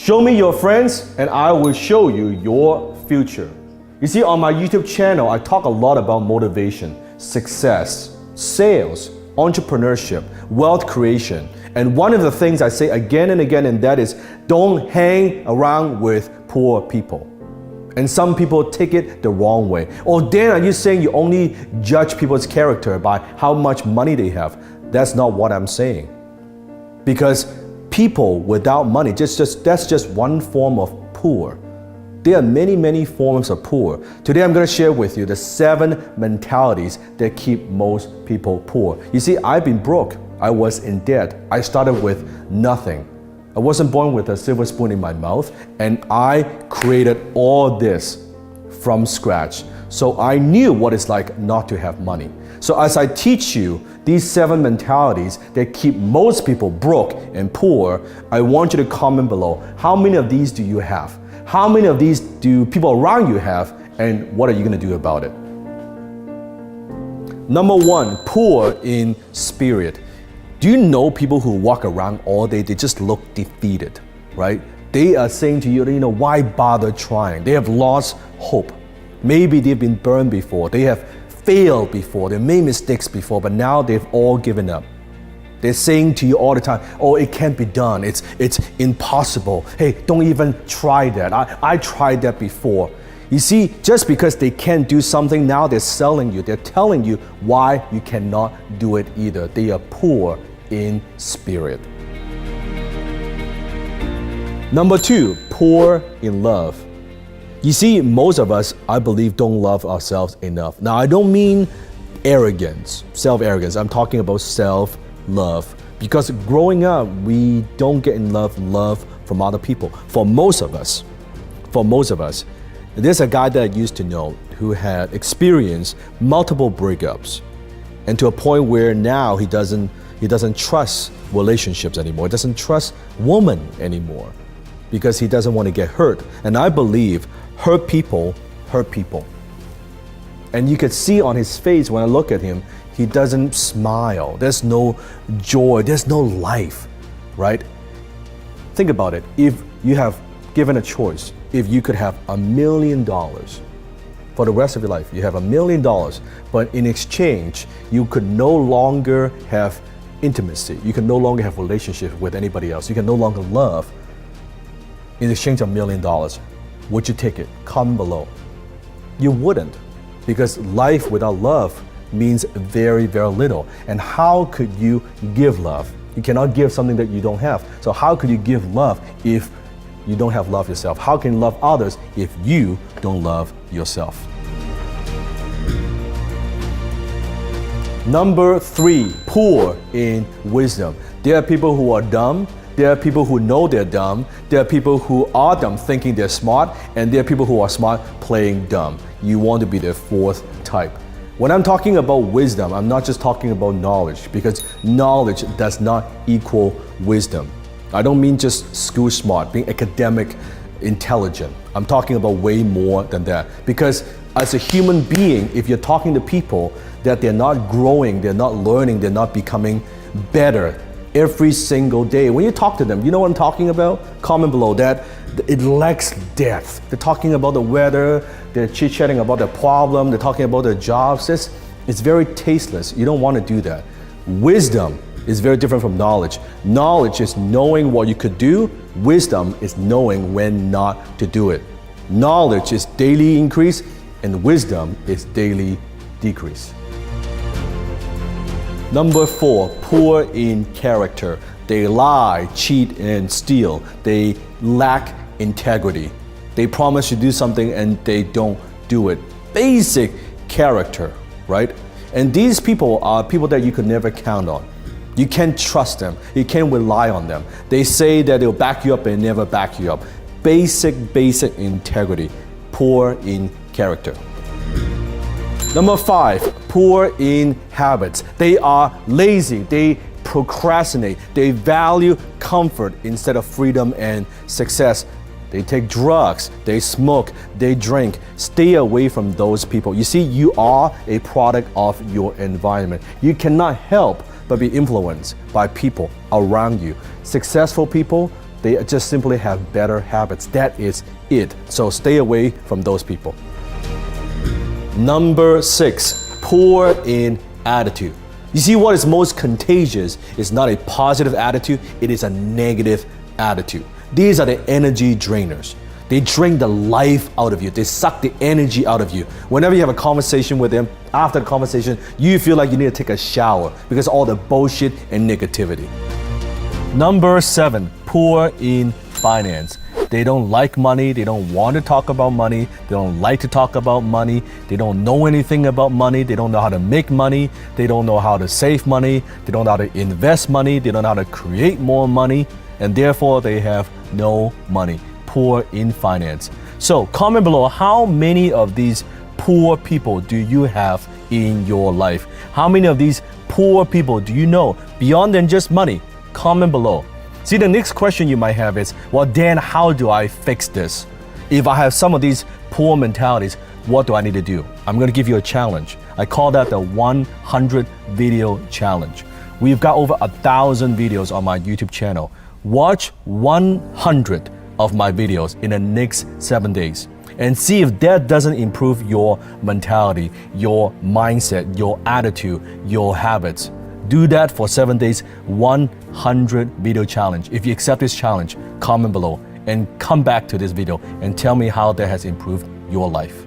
Show me your friends and I will show you your future. You see, on my YouTube channel, I talk a lot about motivation, success, sales, entrepreneurship, wealth creation. And one of the things I say again and again, and that is don't hang around with poor people. And some people take it the wrong way. Oh, Dan, are you saying you only judge people's character by how much money they have? That's not what I'm saying. Because people without money, that's just one form of poor. There are many, many forms of poor. Today I'm going to share with you the 7 mentalities that keep most people poor. You see, I've been broke. I was in debt. I started with nothing. I wasn't born with a silver spoon in my mouth, and I created all this from scratch. So I knew what it's like not to have money. So as I teach you these 7 mentalities that keep most people broke and poor, I want you to comment below, how many of these do you have? How many of these do people around you have, and what are you going to do about it? Number 1, poor in spirit. Do you know people who walk around all day, they just look defeated, right? They are saying to you, why bother trying? They have lost hope. Maybe they've been burned before. They have failed before. They made mistakes before, but now they've all given up. They're saying to you all the time, oh, it can't be done. It's impossible. Hey, don't even try that. I tried that before. You see, just because they can't do something, now they're selling you. They're telling you why you cannot do it either. They are poor in spirit. Number 2, poor in love. You see, most of us, I believe, don't love ourselves enough. Now, I don't mean arrogance, self-arrogance. I'm talking about self-love. Because growing up, we don't get in love from other people. For most of us, there's a guy that I used to know who had experienced multiple breakups, and to a point where now he doesn't trust relationships anymore. He doesn't trust women anymore because he doesn't want to get hurt. And I believe hurt people. And you could see on his face when I look at him, he doesn't smile. There's no joy. There's no life, right? Think about it. If you have given a choice, if you could have $1 million for the rest of your life, you have $1 million, but in exchange, you could no longer have intimacy. You can no longer have relationship with anybody else. You can no longer love. In exchange of $1 million, would you take it? Comment below. You wouldn't, because life without love means very, very little. And how could you give love? You cannot give something that you don't have. So how could you give love if you don't have love yourself? How can you love others if you don't love yourself? Number 3, poor in wisdom. There are people who are dumb. There are people who know they're dumb. There are people who are dumb thinking they're smart. And there are people who are smart playing dumb. You want to be the 4th type. When I'm talking about wisdom, I'm not just talking about knowledge, because knowledge does not equal wisdom. I don't mean just school smart, being academic intelligent. I'm talking about way more than that. Because as a human being, if you're talking to people that they're not growing, they're not learning, they're not becoming better every single day, when you talk to them, you know what I'm talking about? Comment below that. It lacks depth. They're talking about the weather, they're chit-chatting about their problem, they're talking about their jobs. It's very tasteless. You don't want to do that. Wisdom is very different from knowledge. Knowledge is knowing what you could do. Wisdom is knowing when not to do it. Knowledge is daily increase, and wisdom is daily decrease. Number 4, poor in character. They lie, cheat, and steal. They lack integrity. They promise to do something and they don't do it. Basic character, right? And these people are people that you could never count on. You can't trust them. You can't rely on them. They say that they'll back you up and never back you up. Basic integrity. Poor in character. Number 5, poor in habits. They are lazy. They procrastinate. They value comfort instead of freedom and success. They take drugs, they smoke, they drink. Stay away from those people. You see, you are a product of your environment. You cannot help but be influenced by people around you. Successful people, They just simply have better habits. That is it. So stay away from those people. Number 6, poor in attitude. You see, what is most contagious is not a positive attitude, it is a negative attitude. These are the energy drainers. They drain the life out of you. They suck the energy out of you. Whenever you have a conversation with them, after the conversation, you feel like you need to take a shower because of all the bullshit and negativity. Number 7, poor in finance. They don't like money. They don't want to talk about money. They don't like to talk about money. They don't know anything about money. They don't know how to make money. They don't know how to save money. They don't know how to invest money. They don't know how to create more money. And therefore, they have no money. Poor in finance. So comment below, how many of these poor people do you have in your life? How many of these poor people do you know beyond than just money? Comment below. See, the next question you might have is, well, Dan, how do I fix this? If I have some of these poor mentalities, what do I need to do? I'm going to give you a challenge. I call that the 100 video challenge. We've got over 1,000 videos on my YouTube channel. Watch 100 of my videos in the next 7 days and see if that doesn't improve your mentality, your mindset, your attitude, your habits. Do that for 7 days, 100 video challenge. If you accept this challenge, comment below and come back to this video and tell me how that has improved your life.